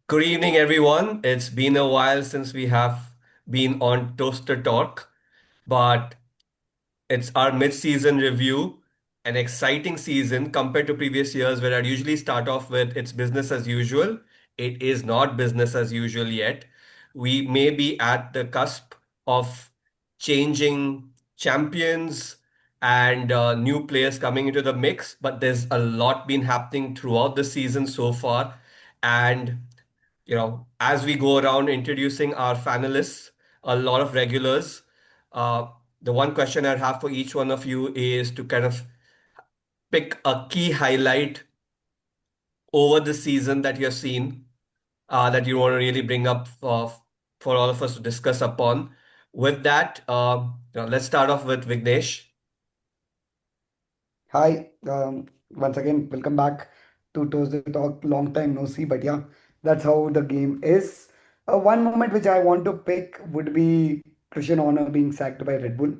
Good evening, everyone. It's been a while since we have been on Toaster Talk, but it's our mid-season review, an exciting season compared to previous years where I'd usually start off with it's business as usual. It is not business as usual yet. We may be at the cusp of changing champions and new players coming into the mix, but there's a lot been happening throughout the season so far. And as we go around introducing our fanelists, a lot of regulars, uh, the one question I'd have for each one of you is to kind of pick a key highlight over the season that you've seen that you want to really bring up for all of us to discuss upon. With that, let's start off with Vignesh. Hi, once again, welcome back to Tuesday Talk. Long time no see, but yeah, that's how the game is. One moment which I want to pick would be Christian Horner being sacked by Red Bull.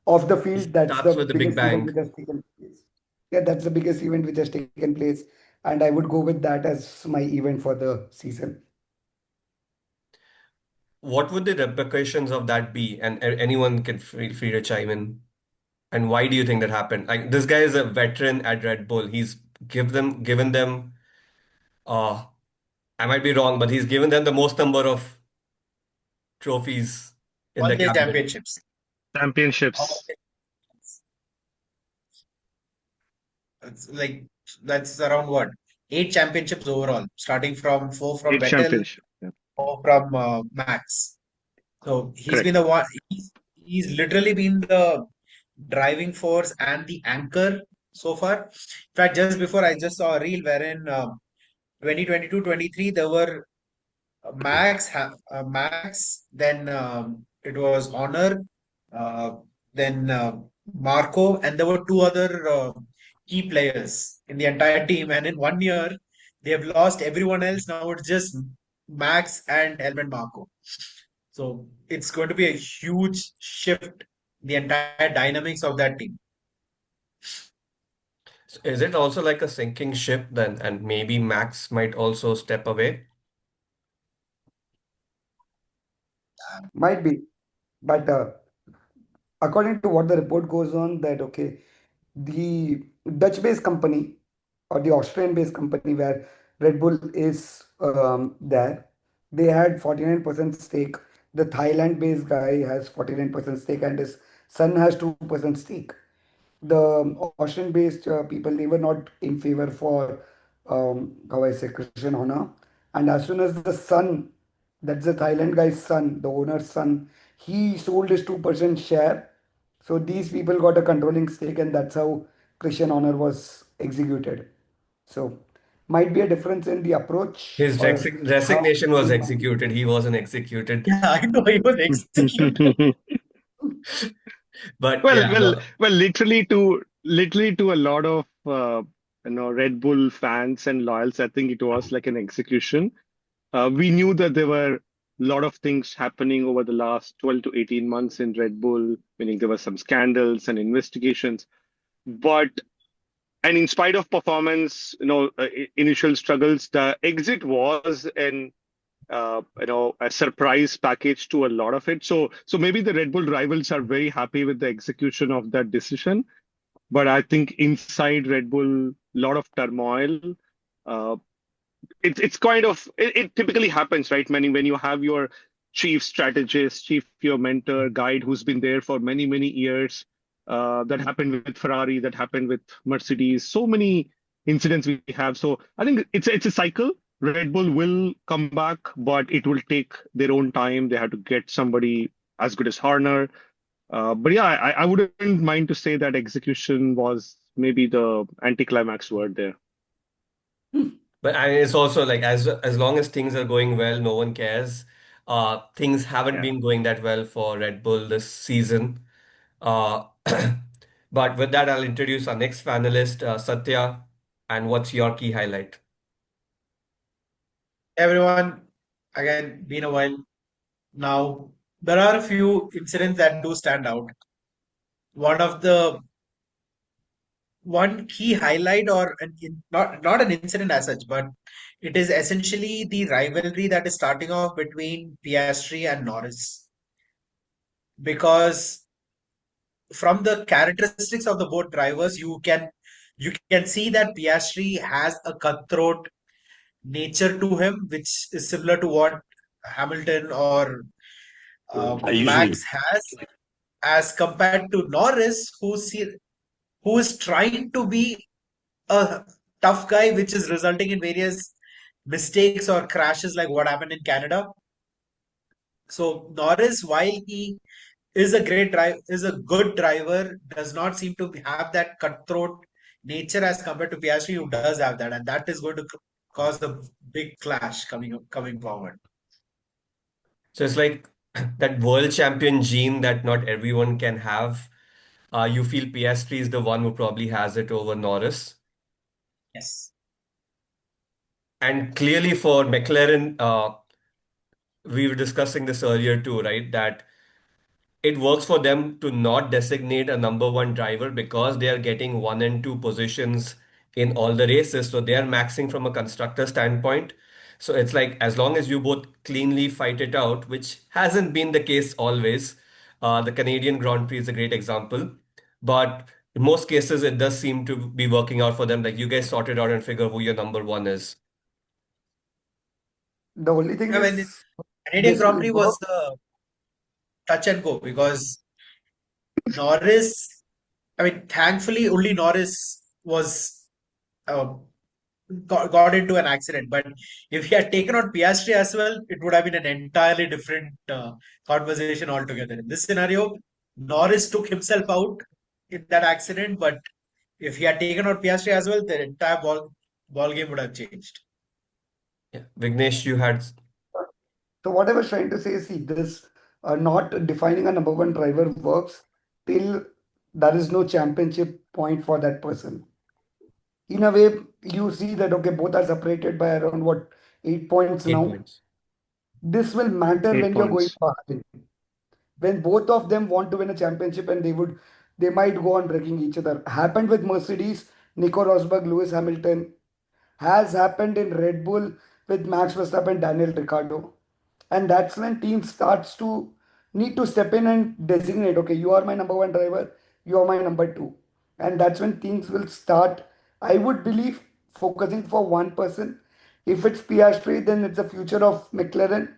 Off the It field, that's the starts with the Big biggest event Bang. which has taken place. Yeah, that's the biggest event which has taken place, and I would go with that as my event for the season. What would the repercussions of that be? And anyone can feel free to chime in. And why do you think that happened? Like this guy is a veteran at Red Bull. He's given them uh I might be wrong, but he's given them the most number of trophies in the Won their cabinet. championships. Championships, Okay. It's like that's around what? 8 championships overall, starting from four from eight Vettel, championship. Yeah, four from Max. So he's been correct. the one. He's literally been the driving force and the anchor so far. In fact, just before I just saw a reel wherein 2022-23 there were Max, then it was Honor, uh, then Marco, and there were two other key players in the entire team. And in 1 year, they have lost everyone else. Now it's just Max and Helmut Marco. So it's going to be a huge shift, the entire dynamics of that team. So is it also like a sinking ship then? And maybe Max might also step away? Might be, but according to what the report goes on, that okay, the Dutch-based company or the Austrian-based company where Red Bull is there, they had 49% stake. The Thailand-based guy has 49% stake, and his son has 2% stake. The Austrian-based people, they were not in favor for how I say Christian Horner. And as soon as the son, that's the Thailand guy's son, the owner's son, he sold his 2% share. So these people got a controlling stake, and that's how Christian Horner was executed. So might be a difference in the approach His or how. resignation was executed. He wasn't executed. Yeah, I know he was executed. But Well, yeah, well, no. well. Literally to a lot of Red Bull fans and loyals, I think it was like an execution. We knew that there were a lot of things happening over the last 12 to 18 months in Red Bull, meaning there were some scandals and investigations. But and in spite of performance, initial struggles, the exit was an a surprise package to a lot of it. So maybe the Red Bull rivals are very happy with the execution of that decision. But I think inside Red Bull, a lot of turmoil. Uh, it's kind of it typically happens, right? Meaning when you have your chief strategist, chief your mentor, guide who's been there for many years. That happened with Ferrari, that happened with Mercedes. So many incidents we have. So I think it's a cycle. Red Bull will come back, but it will take their own time. They have to get somebody as good as Horner. But yeah, I wouldn't mind to say that execution was maybe the anticlimax word there. But it's also like as long as things are going well, no one cares. Things haven't Yeah. been going that well for Red Bull this season. Uh, but with that, I'll introduce our next panelist, Sathya. And what's your key highlight? Everyone, again, been a while now. There are a few incidents that do stand out. One of the one key highlight or not an incident as such, but it is essentially the rivalry that is starting off between Piastri and Norris. Because from the characteristics of the both drivers, you can see that Piastri has a cutthroat nature to him, which is similar to what Hamilton or Max has, as compared to Norris, who is trying to be a tough guy, which is resulting in various mistakes or crashes like what happened in Canada. So Norris, while he is a good driver, does not seem to have that cutthroat nature as compared to Piastri, who does have that, and that is going to cause a big clash coming forward. So it's like that world champion gene that not everyone can have. You feel Piastri is the one who probably has it over Norris. Yes. And clearly for McLaren, we were discussing this earlier too, right? That it works for them to not designate a number one driver because they are getting one and two positions in all the races. So they are maxing from a constructor standpoint. So it's like as long as you both cleanly fight it out, which hasn't been the case always. The Canadian Grand Prix is a great example. But in most cases, it does seem to be working out for them. Like you guys sort it out and figure who your number one is. The only thing I mean, is Canadian this Grand will Prix work. was the touch and go because Norris, I mean, thankfully, only Norris was uh, got into an accident. But if he had taken out Piastri as well, it would have been an entirely different conversation altogether. In this scenario, Norris took himself out in that accident, but if he had taken out Piastri as well, the entire ball game would have changed. Yeah. Vignesh, you had. So what I was trying to say is, see, this not defining a number one driver works till there is no championship point for that person. In a way, you see that okay, both are separated by around what 8 points now. Points. This will matter Eight when you're going points. to when both of them want to win a championship and they might go on breaking each other. Happened with Mercedes, Nico Rosberg, Lewis Hamilton, has happened in Red Bull with Max Verstappen, Daniel Ricciardo. And that's when team starts to need to step in and designate, okay, you are my number one driver, you are my number two. And that's when things will start, I would believe, focusing for one person. If it's Piastri, then it's the future of McLaren.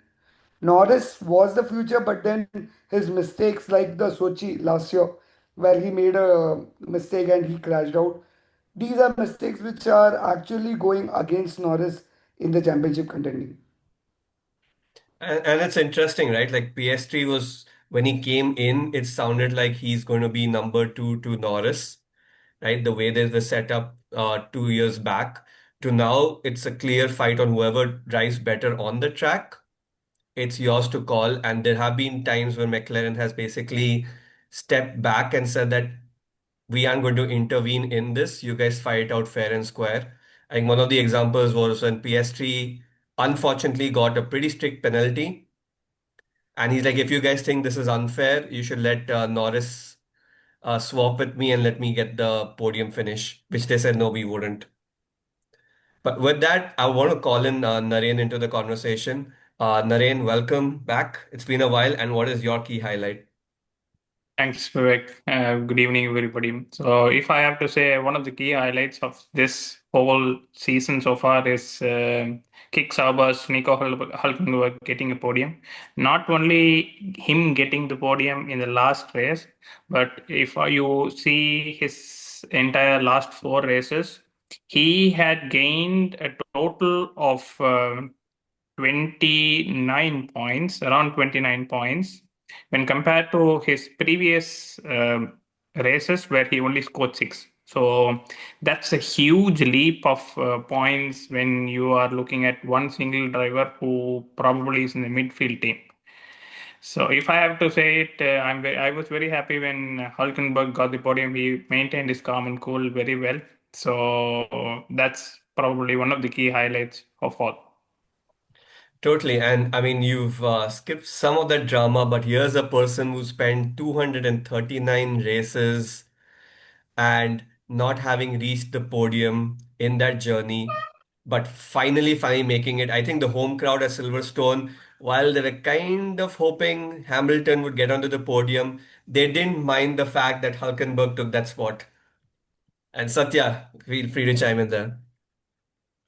Norris was the future, but then his mistakes, like the Sochi last year, where he made a mistake and he crashed out, these are mistakes which are actually going against Norris in the championship contending. And it's interesting, right? Like PS3 was when he came in, it sounded like he's going to be number two to Norris, right? The way they were set up 2 years back to now, it's a clear fight on whoever drives better on the track. It's yours to call. And there have been times when McLaren has basically stepped back and said that we aren't going to intervene in this. You guys fight out fair and square. I think one of the examples was when PS3 unfortunately got a pretty strict penalty. And he's like, if you guys think this is unfair, you should let Norris swap with me and let me get the podium finish, which they said no, we wouldn't. But with that, I want to call in Naren into the conversation. Naren, welcome back. It's been a while. And what is your key highlight? Thanks, Vivek. Good evening, everybody. So, if I have to say, one of the key highlights of this whole season so far is Kick Sauber's Nico Hulkenberg getting a podium. Not only him getting the podium in the last race, but if you see his entire last four races, he had gained a total of 29 points, around 29 points, when compared to his previous races where he only scored six. So that's a huge leap of points when you are looking at one single driver who probably is in the midfield team. So if I have to say it, I was very happy when Hulkenberg got the podium. He maintained his calm and cool very well. So that's probably one of the key highlights of all. Totally. And I mean, you've skipped some of that drama, but here's a person who spent 239 races and not having reached the podium in that journey, but finally making it. I think the home crowd at Silverstone, while they were kind of hoping Hamilton would get onto the podium, they didn't mind the fact that Hulkenberg took that spot. And Satya, feel free to chime in there.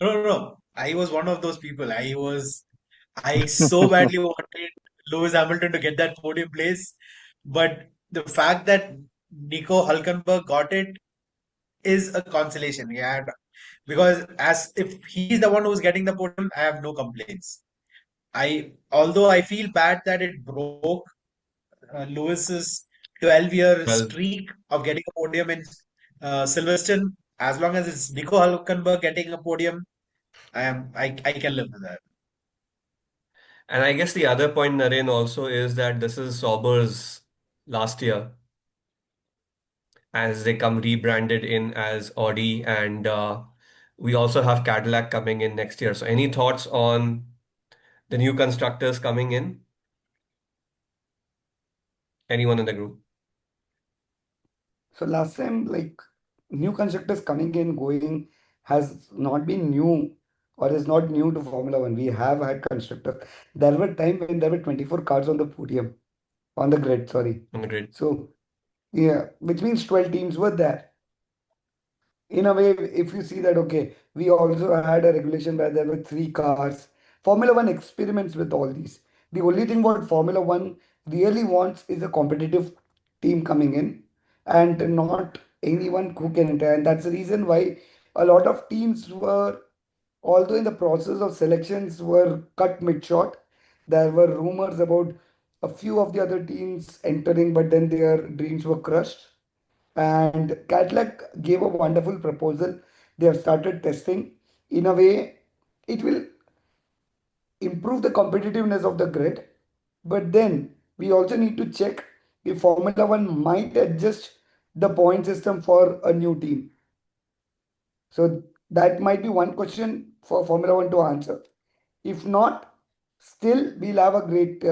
No, no, no. I was one of those people. I so badly wanted Lewis Hamilton to get that podium place, but the fact that Nico Hulkenberg got it is a consolation. Yeah, because as if he's the one who's getting the podium, I have no complaints. Although I feel bad that it broke Lewis's 12-year Well, streak of getting a podium in Silverstone. As long as it's Nico Hulkenberg getting a podium, I can live with that. and I guess the other point, Naren, also is that this is Sauber's last year as they come rebranded in as Audi, and we also have Cadillac coming in next year. So, any thoughts on the new constructors coming in? Anyone in the group? So last time, like new constructors coming in, going has not been new or is not new to Formula One. We have had constructors. There were time when there were 24 cars on the podium, on the grid, sorry. On the grid. So yeah, which means 12 teams were there. In a way, if you see that, okay, we also had a regulation where there were three cars. Formula One experiments with all these. The only thing what Formula One really wants is a competitive team coming in and not anyone who can enter. And that's the reason why a lot of teams were, although in the process of selections, were cut mid short. There were rumors about a few of the other teams entering, but then their dreams were crushed. And Cadillac gave a wonderful proposal. They have started testing. In a way, it will improve the competitiveness of the grid. But then we also need to check if Formula One might adjust the point system for a new team. So that might be one question for Formula One to answer. If not, still we'll have a great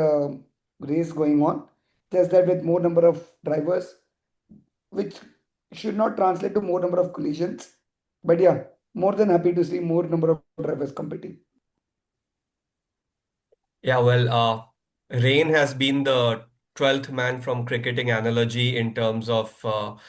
race going on. Just that with more number of drivers, which should not translate to more number of collisions. But yeah, more than happy to see more number of drivers competing. Yeah, well, Rain has been the 12th man from cricketing analogy in terms of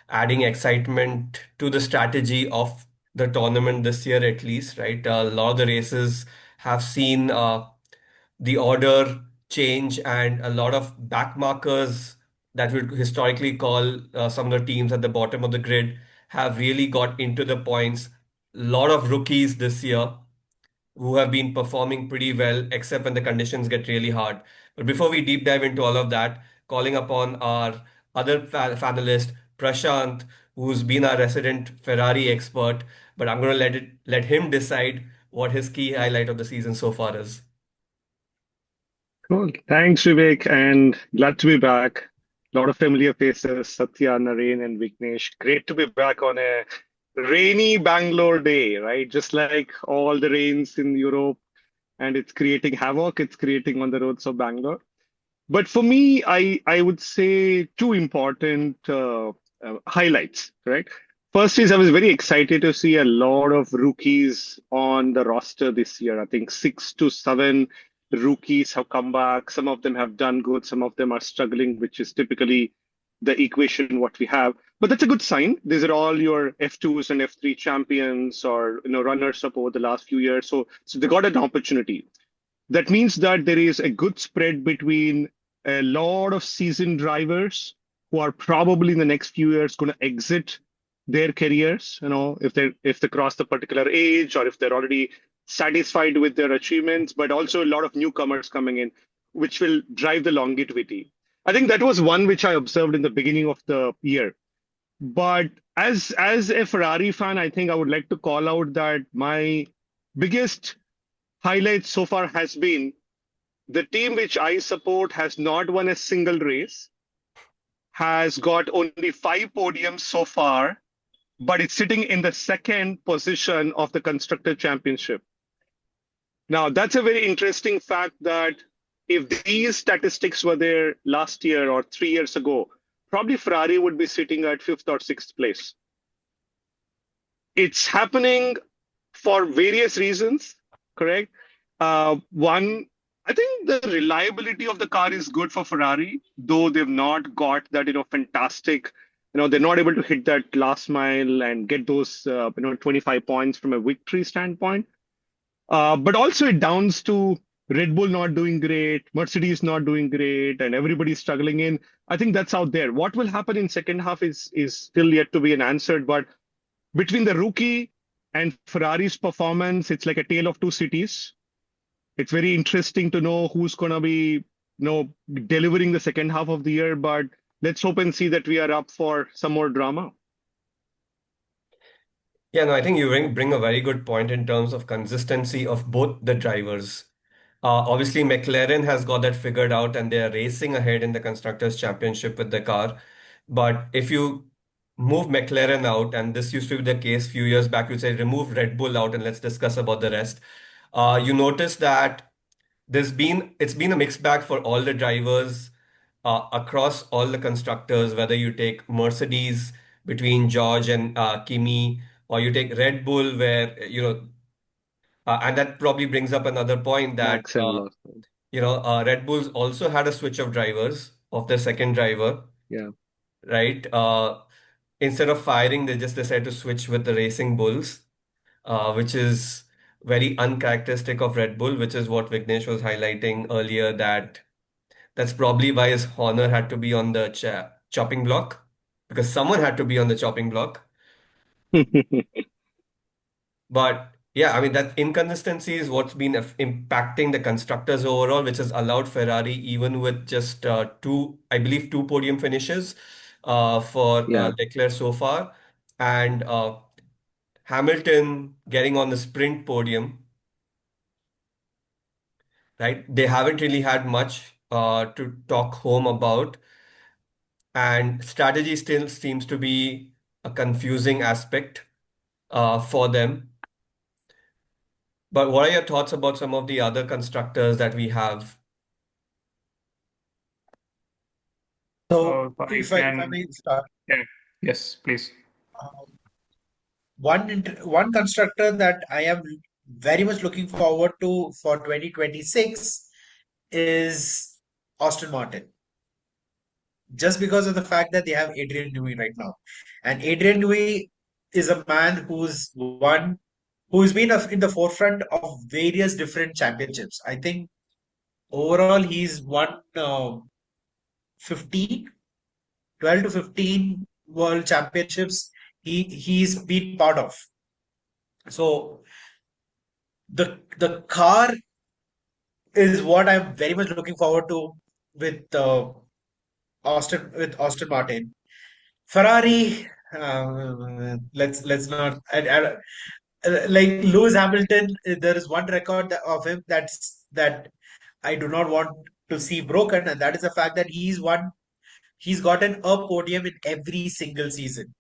adding excitement to the strategy of the tournament this year, at least, right? A lot of the races have seen the order change, and a lot of back markers that would historically call some of the teams at the bottom of the grid have really got into the points. A lot of rookies this year who have been performing pretty well, except when the conditions get really hard. But before we deep dive into all of that, calling upon our other panelist, Prashanth, who's been our resident Ferrari expert, but I'm going to let him decide what his key highlight of the season so far is. Cool. Thanks, Vivek, and glad to be back. A lot of familiar faces, Sathya, Naren, and Vignesh. Great to be back on a rainy Bangalore day, right? Just like all the rains in Europe, and it's creating havoc, it's creating on the roads of Bangalore. But for me, I would say two important highlights, right? First is I was very excited to see a lot of rookies on the roster this year. I think 6 to 7 rookies have come back. Some of them have done good, some of them are struggling, which is typically the equation what we have. But that's a good sign. These are all your F2s and F3 champions or runners up over the last few years. So they got an opportunity. That means that there is a good spread between a lot of seasoned drivers who are probably in the next few years going to exit their careers, if they cross the particular age or if they're already satisfied with their achievements, but also a lot of newcomers coming in, which will drive the longevity. I think that was one which I observed in the beginning of the year. But as a Ferrari fan, I think I would like to call out that my biggest highlight so far has been the team which I support has not won a single race, has got only 5 podiums so far, but it's sitting in the second position of the Constructor Championship. Now, that's a very interesting fact that if these statistics were there last year or 3 years ago, probably Ferrari would be sitting at fifth or sixth place. It's happening for various reasons, correct? One, I think the reliability of the car is good for Ferrari, though they've not got that, fantastic, they're not able to hit that last mile and get those, 25 points from a victory standpoint. But also it downs to Red Bull not doing great, Mercedes not doing great, and everybody's struggling in. I think that's out there. What will happen in second half is still yet to be an answered, but between the rookie and Ferrari's performance, it's like a tale of two cities. It's very interesting to know who's going to be, delivering the second half of the year. But let's hope and see that we are up for some more drama. Yeah, no, I think you bring a very good point in terms of consistency of both the drivers. Obviously, McLaren has got that figured out and they are racing ahead in the Constructors' Championship with the car. But if you move McLaren out, and this used to be the case few years back, you say remove Red Bull out and let's discuss about the rest. You notice that it's been a mixed bag for all the drivers across all the constructors, whether you take Mercedes between George and Kimi, or you take Red Bull, where and that probably brings up another point that Max and Lawson. Red Bulls also had a switch of drivers of their second driver, Yeah. right? Instead of firing, they just decided to switch with the Racing Bulls, which is very uncharacteristic of Red Bull, which is what Vignesh was highlighting earlier, that that's probably why his honor had to be on the chopping block, because someone had to be on the chopping block. But yeah, I mean, that inconsistency is what's been impacting the constructors overall, which has allowed Ferrari, even with just I believe, two podium finishes for Yeah. Leclerc so far, and Hamilton getting on the sprint podium, right? They haven't really had much to talk home about, and strategy still seems to be a confusing aspect for them. But what are your thoughts about some of the other constructors that we have? So So if I if I can, may start, yeah, yes, please. uh, one constructor that I am very much looking forward to for 2026 is Aston Martin, just because of the fact that they have Adrian Newey right now, and Adrian Newey is a man who's been in the forefront of various different championships. I think overall he's won 15, 12 to 15 world championships he's been part of. So the car is what I'm very much looking forward to with Austin Martin. Ferrari, let's not like Lewis Hamilton. There is one record of him that I do not want to see broken, and that is the fact that he's gotten a podium in every single season.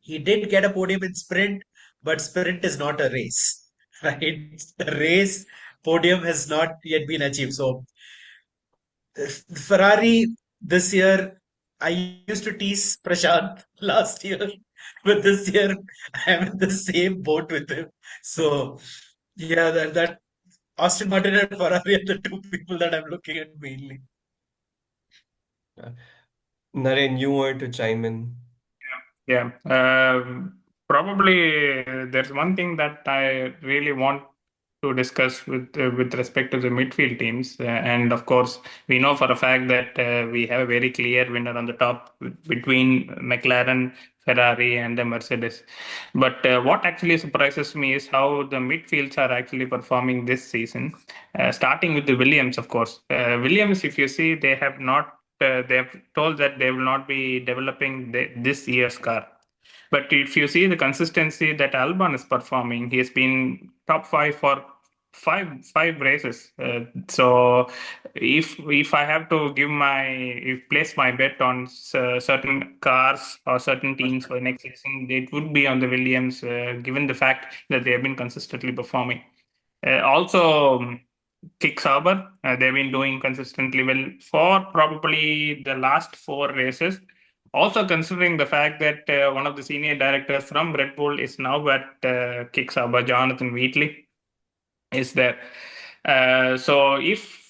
He did get a podium in sprint, but sprint is not a race, right? The race podium has not yet been achieved. So Ferrari this year, I used to tease Prashanth last year, but this year I'm in the same boat with him. So yeah, that Austin Martin and Ferrari are the two people that I'm looking at mainly. Naren, you wanted to chime in. Yeah, probably there's one thing that I really want to discuss with respect to the midfield teams, and of course, we know for a fact that we have a very clear winner on the top between McLaren, Ferrari, and the Mercedes. But what actually surprises me is how the midfields are actually performing this season. Starting with the Williams, of course. Williams, if you see, they have not they have told that they will not be developing this year's car. But if you see the consistency that Albon is performing, he has been top five for five races. So if I have to place my bet on certain cars or certain teams for next season, it would be on the Williams, given the fact that they have been consistently performing. Also, Kick Sauber, they've been doing consistently well for probably the last four races. Also considering the fact that one of the senior directors from Red Bull is now at Kickstarter, Jonathan Wheatley, is there. So if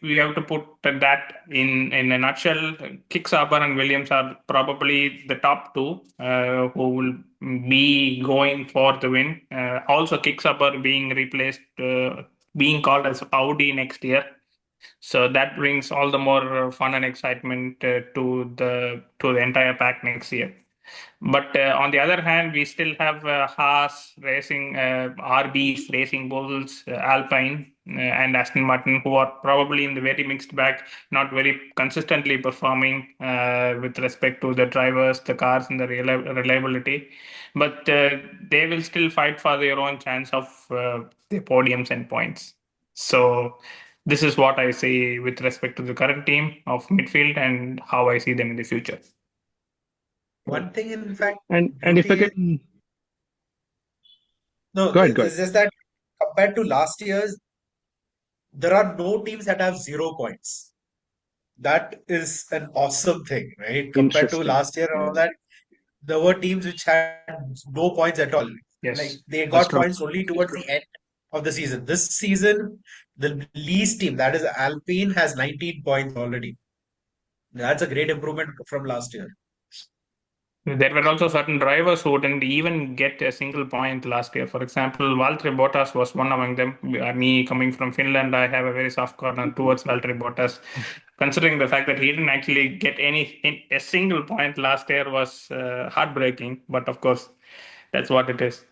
we have to put that in a nutshell, Kickstarter and Williams are probably the top two who will be going for the win. Also, Kickstarter being replaced, being called as Audi next year. So that brings all the more fun and excitement to the entire pack next year. But on the other hand, we still have Haas Racing, RB's Racing Bulls, Alpine, and Aston Martin, who are probably in the very mixed bag, not very consistently performing with respect to the drivers, the cars, and the reliability. But they will still fight for their own chance of the podiums and points. So this is what I say with respect to the current team of midfield and how I see them in the future. One thing, in fact, And if I beauty is can no, go ahead, go ahead. it's just that compared to last year's, there are no teams that have 0 points. That is an awesome thing, right? Compared to Interesting. last year and all that, there were teams which had no points at all. Like Yes. they That's got true. points only towards the end of the season. This season, the least team, that is Alpine, has 19 points already. That's a great improvement from last year. There were also certain drivers who didn't even get a single point last year. For example, Valtteri Bottas was one among them. Me coming from Finland, I have a very soft corner towards Valtteri Bottas. Considering the fact that he didn't actually get a single point last year was heartbreaking. But of course, that's what it is.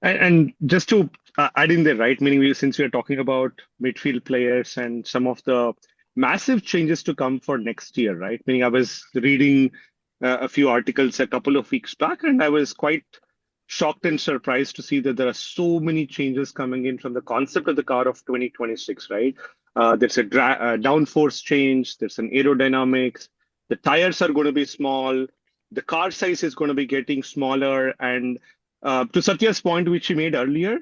And just to add in the right meaning, since we are talking about midfield players and some of the massive changes to come for next year, right? Meaning, I was reading a few articles a couple of weeks back, and I was quite shocked and surprised to see that there are so many changes coming in from the concept of the car of 2026, right? There's a downforce change, there's an aerodynamics, the tires are going to be small, the car size is going to be getting smaller, and to Satya's point, which he made earlier,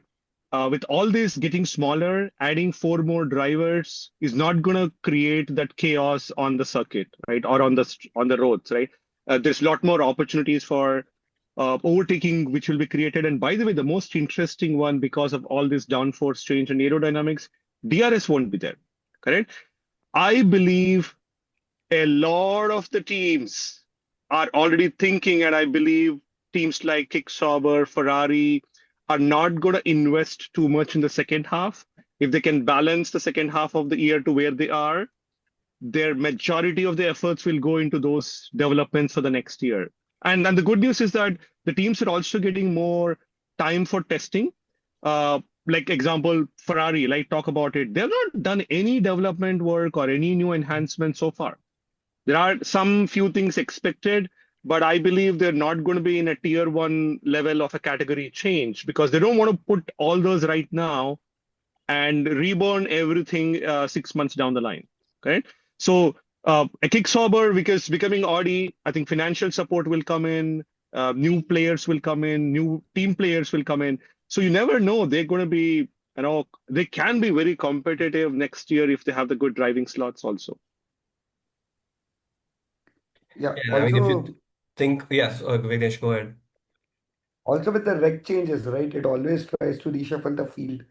with all this getting smaller, adding four more drivers is not going to create that chaos on the circuit, right, or on the roads, right? There's a lot more opportunities for overtaking, which will be created. And by the way, the most interesting one, because of all this downforce change and aerodynamics, DRS won't be there, correct? I believe a lot of the teams are already thinking, and I believe teams like Kicksauber, Ferrari are not going to invest too much in the second half. If they can balance the second half of the year to where they are, their majority of the efforts will go into those developments for the next year. And the good news is that the teams are also getting more time for testing. Like example, Ferrari, like talk about it. They've not done any development work or any new enhancements so far. There are some few things expected, but I believe they're not going to be in a tier one level of a category change because they don't want to put all those right now and reborn everything 6 months down the line. Okay. So a Kicksauber, because becoming Audi, I think financial support will come in, new players will come in, new team players will come in. So you never know. They're going to be, they can be very competitive next year if they have the good driving slots also. Yeah. Yeah, I mean, if you Also, think, yes, Vignesh, go ahead. also with the reg changes, right? It always tries to reshuffle the field.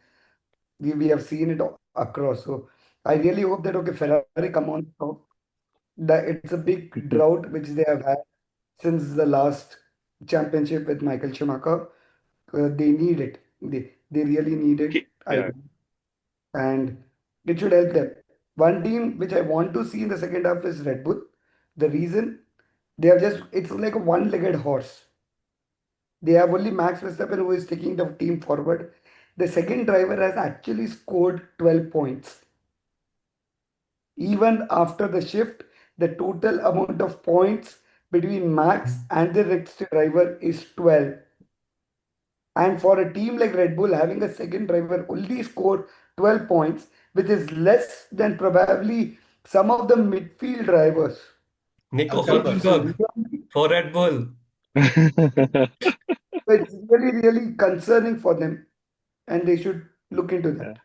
We have seen it across. So I really hope that okay, Ferrari come on top. That it's a big Mhm. drought which they have had since the last championship with Michael Schumacher. They need it. They really need it. I Yeah. and it should help them. One team which I want to see in the second half is Red Bull. The reason they are just it's like a one-legged horse. They have only Max Verstappen who is taking the team forward. The second driver has actually scored 12 points. Even after the shift, the total amount of points between Max and the next driver is 12. And for a team like Red Bull, having a second driver only score 12 points, which is less than probably some of the midfield drivers. Nico It's Hulkenberg. Hulkenberg really, for Red Bull. it's really concerning for them, and they should look into that.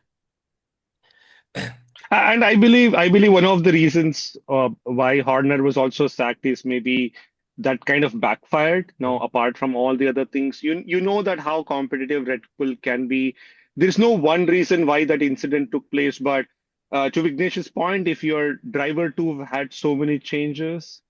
And I believe one of the reasons why Horner was also sacked is maybe that kind of backfired. Now, apart from all the other things, you know that how competitive Red Bull can be. There's no one reason why that incident took place, but to Vignesh's point, if your driver two had so many changes,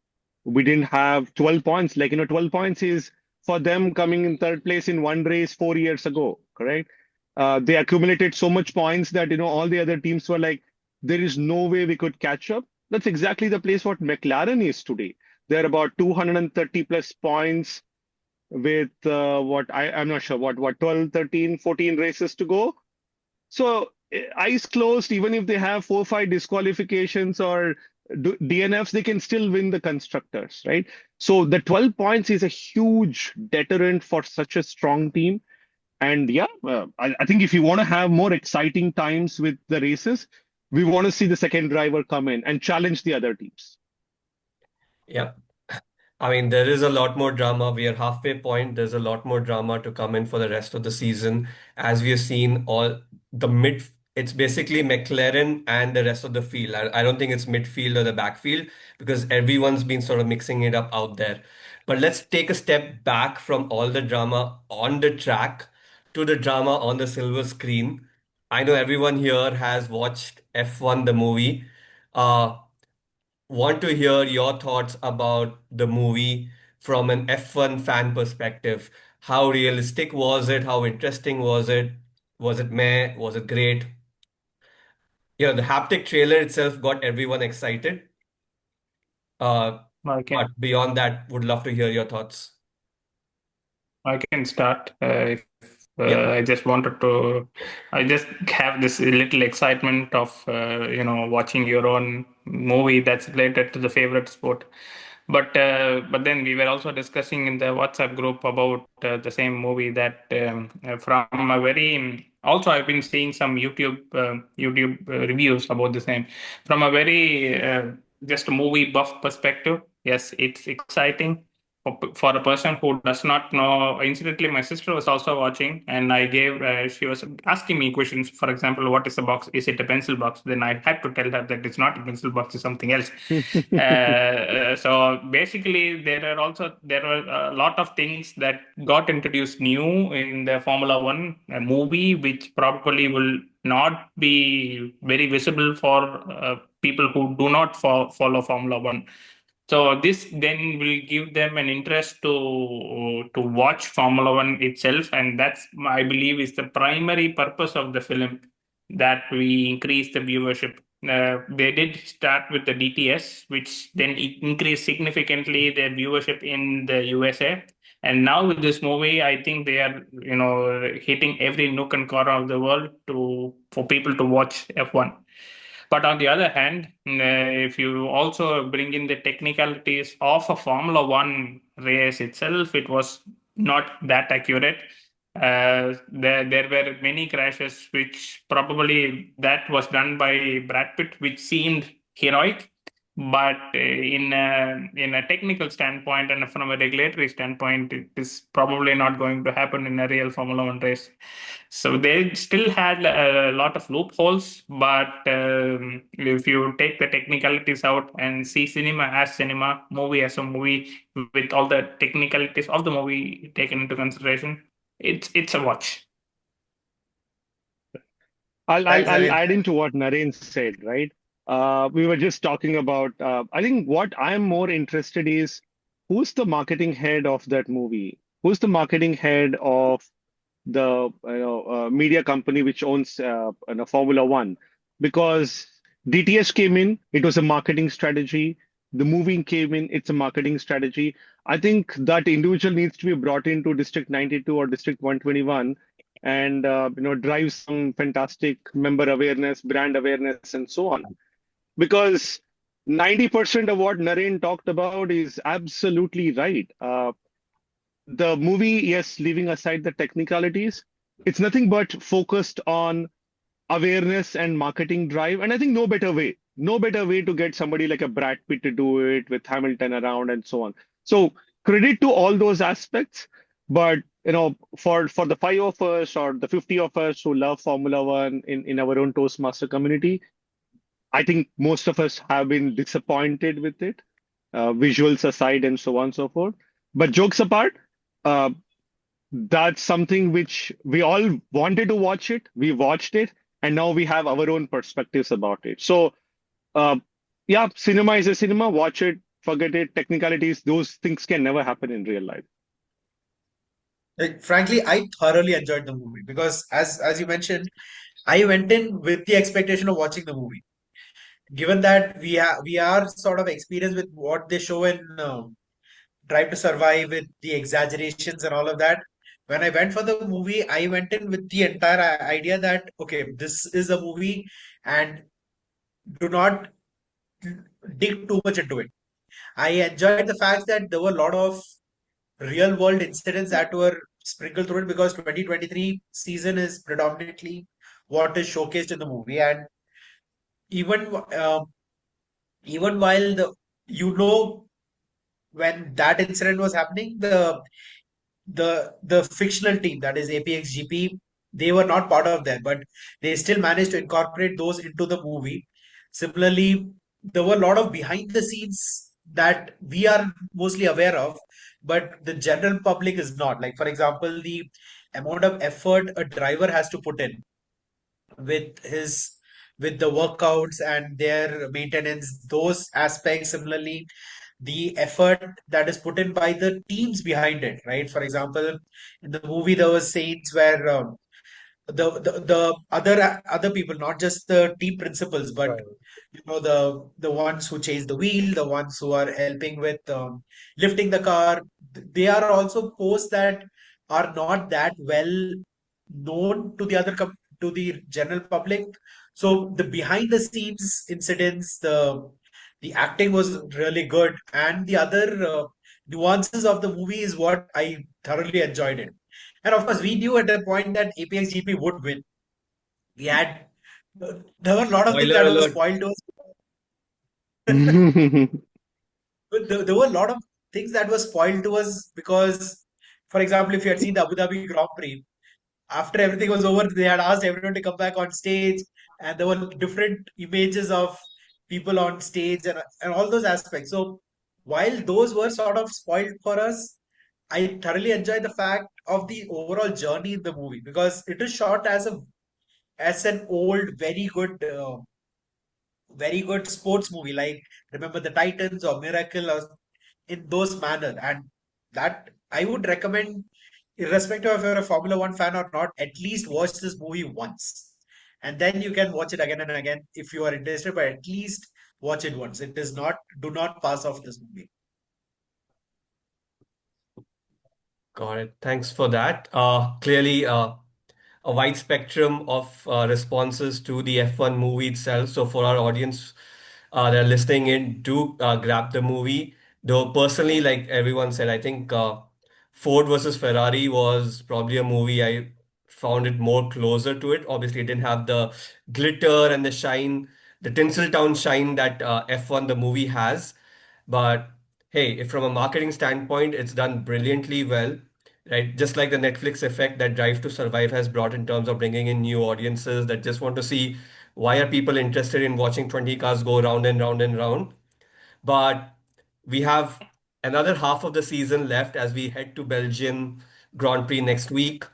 we didn't have 12 points. 12 points is for them coming in third place in one race 4 years ago, correct? They accumulated so much points that, all the other teams were like, there is no way we could catch up. That's exactly the place what McLaren is today. They're about 230 plus points with I'm not sure what 12, 13, 14 races to go. So eyes closed, even if they have 4, 5 disqualifications or DNFs, they can still win the constructors, right? So the 12 points is a huge deterrent for such a strong team. And yeah, I think if you want to have more exciting times with the races, we want to see the second driver come in and challenge the other teams. Yeah. I mean, there is a lot more drama. We are halfway point. There's a lot more drama to come in for the rest of the season. As we have seen, all the mid, it's basically McLaren and the rest of the field. I don't think it's midfield or the backfield because everyone's been sort of mixing it up out there. But let's take a step back from all the drama on the track to the drama on the silver screen. I know everyone here has watched F1, the movie. Uh, want to hear your thoughts about the movie from an F1 fan perspective. How realistic was it? How interesting was it? Was it meh? Was it great? The haptic trailer itself got everyone excited. Uh, I but can beyond that, would love to hear your thoughts. I can start. If Yeah. I just wanted to, I just have this little excitement of watching your own movie that's related to the favorite sport. But then we were also discussing in the WhatsApp group about the same movie that from a very also I've been seeing some YouTube reviews about the same from a very just movie buff perspective. Yes, it's exciting for a person who does not know. Incidentally, my sister was also watching, and she was asking me questions. For example, what is a box? Is it a pencil box? Then I had to tell her that it's not a pencil box, it's something else. So basically, there are a lot of things that got introduced new in the Formula One movie, which probably will not be very visible for people who do not follow Formula One. So this then will give them an interest to watch Formula One itself, and that's, I believe, is the primary purpose of the film, that we increase the viewership. They did start with the DTS, which then increased significantly their viewership in the USA. And now with this movie, I think they are, hitting every nook and corner of the world for people to watch F1. But on the other hand, if you also bring in the technicalities of a Formula One race itself, it was not that accurate. There were many crashes, which probably that was done by Brad Pitt, which seemed heroic. But in a technical standpoint and from a regulatory standpoint, it is probably not going to happen in a real Formula One race. So they still had a lot of loopholes, but if you take the technicalities out and see cinema as cinema, movie as a movie, with all the technicalities of the movie taken into consideration, it's a watch. I'll, Thanks, I'll Naren. add into what Naren said, right? We were just talking about, I think what I'm more interested is who's the marketing head of that movie? Who's the marketing head of the media company which owns Formula One? Because DTS came in, it was a marketing strategy. The movie came in, it's a marketing strategy. I think that individual needs to be brought into District 92 or District 121 and drive some fantastic member awareness, brand awareness, and so on. Because 90% of what Naren talked about is absolutely right. The movie, yes, leaving aside the technicalities, it's nothing but focused on awareness and marketing drive. And I think no better way to get somebody like a Brad Pitt to do it with Hamilton around and so on. So credit to all those aspects. But for the 5 of us or the 50 of us who love Formula One in our own Toastmaster community, I think most of us have been disappointed with it, visuals aside and so on and so forth. But jokes apart, uh, that's something which we all wanted to watch it. We watched it, and now we have our own perspectives about it. So, uh, yeah, cinema is a cinema. Watch it, forget it. Technicalities, those things can never happen in real life. Like, frankly, I thoroughly enjoyed the movie because, as you mentioned, I went in with the expectation of watching the movie. Given that we are sort of experienced with what they show in Drive to Survive, with the exaggerations and all of that. When I went for the movie, I went in with the entire idea that okay, this is a movie, and do not dig too much into it. I enjoyed the fact that there were a lot of real world incidents that were sprinkled through it because 2023 season is predominantly what is showcased in the movie, and even even while when that incident was happening, the fictional team, that is APXGP, they were not part of that, but they still managed to incorporate those into the movie. Similarly, there were a lot of behind the scenes that we are mostly aware of, but the general public is not. Like, for example, the amount of effort a driver has to put in with his with the workouts and their maintenance, those aspects. Similarly, the effort that is put in by the teams behind it, right? For example, in the movie there was scenes where the other people, not just the team principals, but Right. the ones who chase the wheel, the ones who are helping with lifting the car, they are also posts that are not that well known to to the general public. So the behind the scenes incidents, the acting was really good, and the other nuances of the movie is what I thoroughly enjoyed it. And of course, we knew at a point that APXGP would win. We had There were a lot of things Spoiler that were alert. spoiled to us. But there were a lot of things that were spoiled to us because, for example, if you had seen the Abu Dhabi Grand Prix, after everything was over, they had asked everyone to come back on stage, and there were different images of people on stage and all those aspects. So while those were sort of spoiled for us, I thoroughly enjoyed the fact of the overall journey in the movie because it is shot as an old, very good sports movie like Remember the Titans or Miracle, or in those manner. And that I would recommend, irrespective of if you're a Formula One fan or not, at least watch this movie once. And then you can watch it again and again if you are interested, but at least watch it once. It is not, do not pass off this movie. Got it. Thanks for that. Clearly, a wide spectrum of responses to the F1 movie itself. So for our audience that are listening in, do grab the movie. Though personally, like everyone said, I think Ford versus Ferrari was probably a movie I found it more closer to it. Obviously, it didn't have the glitter and the shine, the Tinseltown shine that F1 the movie has. But hey, if from a marketing standpoint, it's done brilliantly well, right? Just like the Netflix effect that Drive to Survive has brought in terms of bringing in new audiences that just want to see why are people interested in watching 20 cars go round and round and round. But we have another half of the season left as we head to Belgian Grand Prix next week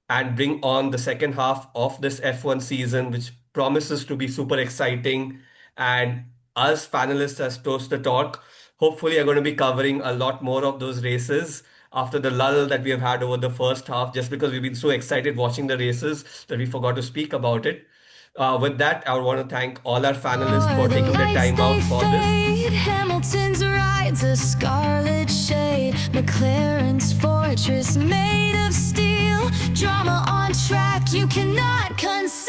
and bring on the second half of this F1 season, which promises to be super exciting. And us panelists as Toast the Talk, hopefully are going to be covering a lot more of those races after the lull that we have had over the first half, just because we've been so excited watching the races that we forgot to speak about it. With that, I want to thank all our panelists for taking the time out for this. Hamilton's rides a scarlet shade, McLaren's fortress made of steel, drama on track you cannot conceal.